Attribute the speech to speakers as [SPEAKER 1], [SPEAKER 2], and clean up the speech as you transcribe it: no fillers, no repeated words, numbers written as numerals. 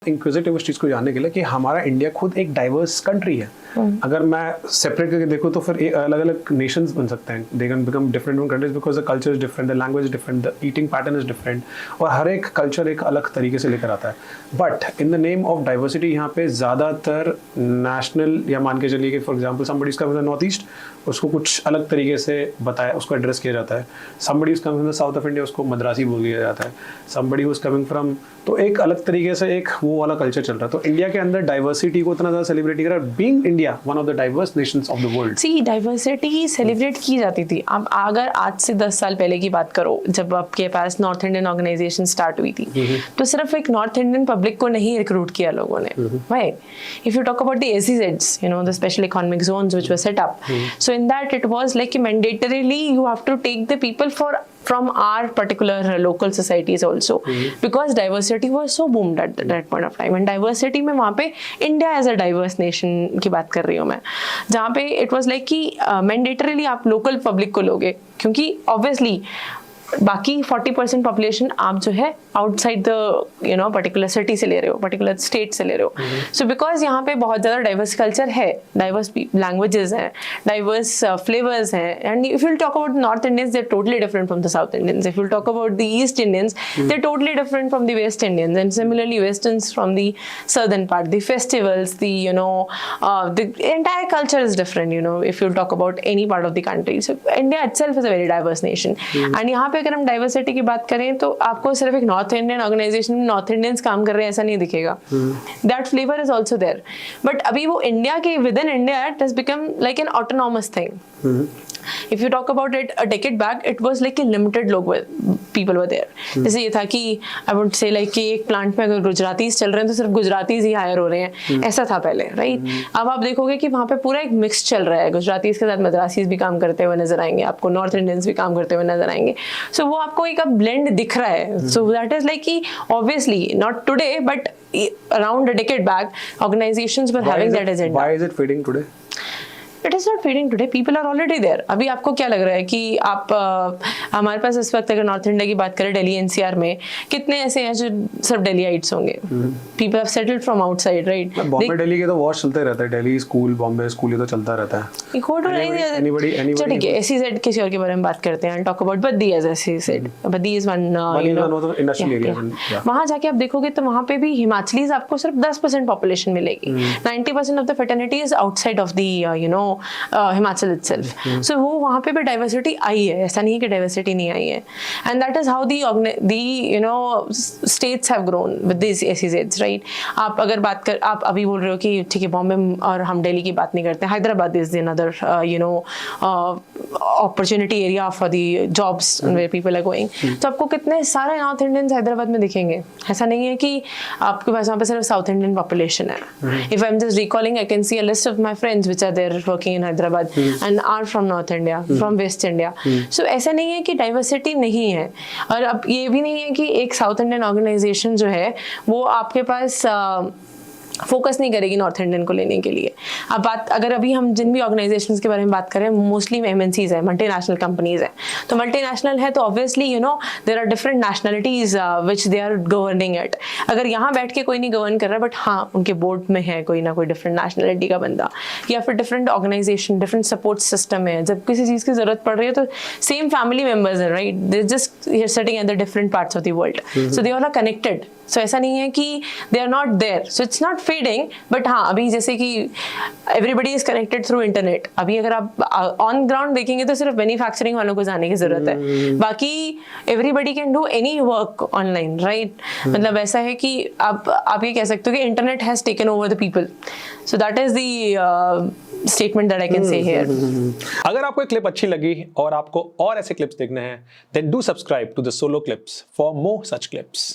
[SPEAKER 1] Inquisitive उस चीज़ को जानने के लिए कि हमारा इंडिया खुद एक डाइवर्स कंट्री है। अगर मैं सेपरेट करके देखूँ तो फिर अलग अलग नेशंस बन सकते हैं, they can become different countries because the culture is different, the language is different, the eating pattern is different, और हर एक कल्चर एक अलग तरीके से लेकर आता है। But in the name of diversity यहाँ पे ज़्यादातर नेशनल, या मान के चलिए कि for example somebody is coming from the north east, उसको कुछ अलग तरीके से बताया, उसको एड्रेस किया जाता है। Somebody is coming from the south of India, उसको मद्रासी बोल दिया जाता है। Somebody who is coming from, तो एक अलग तरीके से एक वो वाला कल्चर चल रहा है। तो इंडिया के अंदर डाइवर्सिटी को इतना ज़्यादा सेलिब्रेट करा, being India one of the diverse nations of the world.
[SPEAKER 2] सी डाइवर्सिटी सेलिब्रेट की जाती थी। अब अगर आज से 10 साल पहले की बात करो, जब आपके पास नॉर्थ इंडियन ऑर्गेनाइजेशन स्टार्ट हुई थी, तो सिर्फ एक नॉर्थ इंडियन पब्लिक को नहीं रिक्रूट किया लोगों ने। Why? If you talk about the SEZs, you know, the special economic zones which were set up, so in that it was like mandatorily you have to take the people from our particular local societies also, because diversity was so boomed at that point of time. And diversity में वहाँ पे India as a diverse nation की बात कर रही हूँ मैं, जहाँ पे it was like कि mandatorily आप local public को लोगे, क्योंकि obviously बाकी 40% पॉपुलेशन आप जो है आउटसाइड द पर्टिकुलर सिटी से ले रहे हो, पर्टिकुलर स्टेट से ले रहे हो। सो बिकॉज यहाँ पे बहुत ज़्यादा डाइवर्स कल्चर है, डाइवर्स लैंग्वेजेस हैं, डाइवर्स फ्लेवर्स हैं। And if you talk about north Indians, they are totally different from the south Indians. If you talk about the east Indians, they are totally different from the west Indians, and similarly westerns from the southern part. The festivals, the entire culture is different, if you talk about any part of the country. So India itself is a very diverse nation. And यहाँ पे अगर हम diversity की बात करें तो आपको सिर्फ एक नॉर्थ इंडियन ऑर्गेनाइजेशन में नॉर्थ इंडियंस काम कर रहे हैं ऐसा नहीं दिखेगा। That flavour is also there, but अभी वो इंडिया के within India it has become like an autonomous thing. If you talk about it a decade back, it was like a limited people were there. जैसे ये था कि I would say like कि एक plant में अगर Gujaratis चल रहे हैं तो सिर्फ गुजरातीज ही हायर हो रहे हैं, ऐसा था पहले, राइट? अब आप देखोगे कि वहाँ पे पूरा एक मिक्स चल रहा है, गुजरातीज के साथ मद्रासीज भी काम करते हुए नजर आएंगे, आपको नॉर्थ इंडियंस भी काम करते हुए नजर आएंगे। सो वो आपको एक ब्लेंड दिख रहा है। सो दैट इज लाइक कि obviously not today but around a decade back organizations were having that agenda.
[SPEAKER 1] Why is it fading today?
[SPEAKER 2] It is not fading today. People are already there. अभी आपको क्या लग रहा है कि आप हमारे पास इस वक्त अगर नॉर्थ इंडिया की बात करें, दिल्ली NCR में कितने ऐसे हैं जो सिर्फ दिल्लीइट्स होंगे? People have settled from outside, right?
[SPEAKER 1] Bombay Delhi के तो वॉर चलते रहता है, दिल्ली स्कूल, बॉम्बे स्कूल, ये तो चलता रहता है।
[SPEAKER 2] Anybody ठीक है, SEZ किसी और के बारे में बात करते हैं। Talk about Baddi as SEZ. Baddi is one industrial area. वहाँ जाके आप देखोगे तो वहाँ पे भी हिमाचलीज आपको सिर्फ 10% पॉपुलेशन मिलेगी। 90% of the fraternity is outside of the Himachal itself. So वो वहाँ पे भी डाइवर्सिटी आई है, ऐसा नहीं कि डाइवर्सिटी नहीं आई है। And that is how the states have grown with these SEZs, right? आप अगर बात कर, आप अभी बोल रहे हो कि ठीक है बॉम्बे और हम दिल्ली की बात नहीं करते, Hyderabad is another opportunity area for the jobs where people are going. तो आपको कितने सारे नॉर्थ इंडियंस हैदराबाद में दिखेंगे, ऐसा नहीं है कि आपके पास वहाँ पे सिर्फ साउथ इंडियन पॉपुलेशन है। If I'm just recalling, I can see a list of my friends which are there working in Hyderabad and are from North India, from West India. So ऐसा नहीं है कि डाइवर्सिटी नहीं है, और अब ये भी नहीं है कि एक साउथ इंडियन ऑर्गेनाइजेशन जो है वो आपके पास फोकस नहीं करेगी नॉर्थ इंडियन को लेने के लिए। अब बात अगर अभी हम जिन भी ऑर्गेनाइजेशंस के बारे में बात करें, मोस्टली MNCs है, मल्टीनेशनल कंपनीज है। तो मल्टीनेशनल है तो obviously there are different nationalities which they are governing it. अगर यहाँ बैठ के कोई नहीं गवर्न कर रहा, बट हाँ उनके बोर्ड में है कोई ना कोई डिफरेंट नेशनलिटी का बंदा, या फिर different organisation, different support system है। जब किसी चीज़ की जरूरत पड़ रही है तो सेम फैमिली मेम्बर्स हैं, right? They just sitting at the different parts of the world, so they all are connected. So ऐसा नहीं है कि they are not there, so it's not fading. But हाँ अभी जैसे कि everybody is connected through internet, अभी अगर आप ऑन ग्राउंड देखेंगे तो सिर्फ मैन्युफैक्चरिंग वालों को जाने की जरूरत है, बाकी everybody can do any work online, right? मतलब ऐसा है कि आप ये कह सकते हो कि internet has taken over the people. So that is the statement that I can say here.
[SPEAKER 1] अगर आपको ये क्लिप अच्छी लगी और आपको और ऐसे क्लिप्स देखने हैं, then do subscribe to the Solo Clips for more such clips.